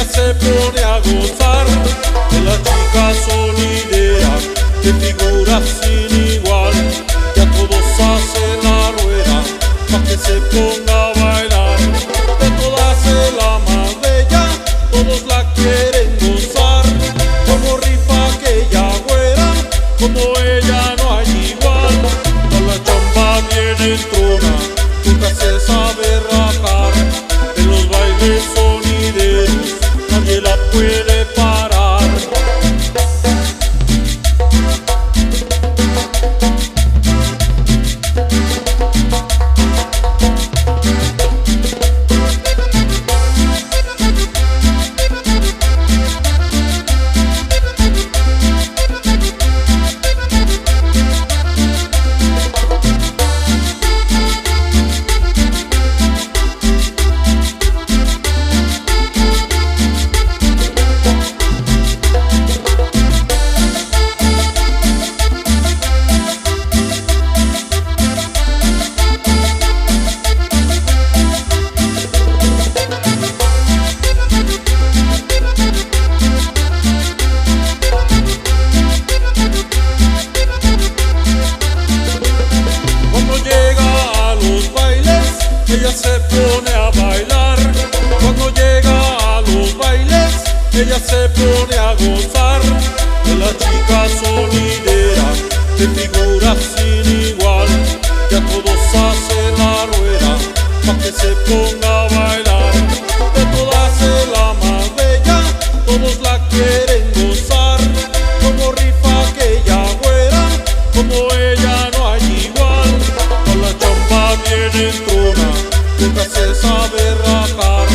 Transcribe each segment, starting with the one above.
ella se pone a gozar de la chica sonidera, de figura sin igual. Ya todos hacen la rueda pa' que se ponga a bailar. De todas es la más bella, todos la quieren gozar. Como rifa aquella güera, como ella no hay igual. Con la chamba viene en trona, nunca se sabe rajar. En los bailes sonideros nadie la puede parar. Ella se pone a bailar. Cuando llega a los bailes, ella se pone a gozar de la chica sonidera, de figura sin igual. Ya todos hacen la rueda pa' que se ponga a bailar. De todas es la más bella, todos la quieren gozar. Como rifa aquella güera, como ella no hay igual. Con la chamba viene en trona, nunca se sabe rajar.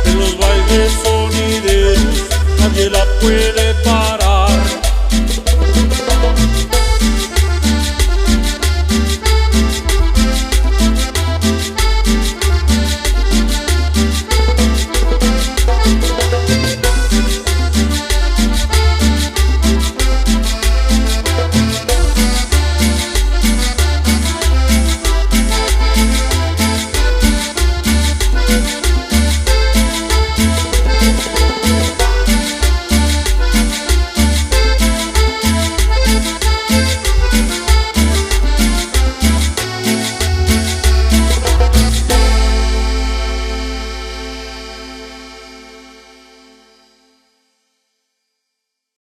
En los bailes sonideros nadie la puede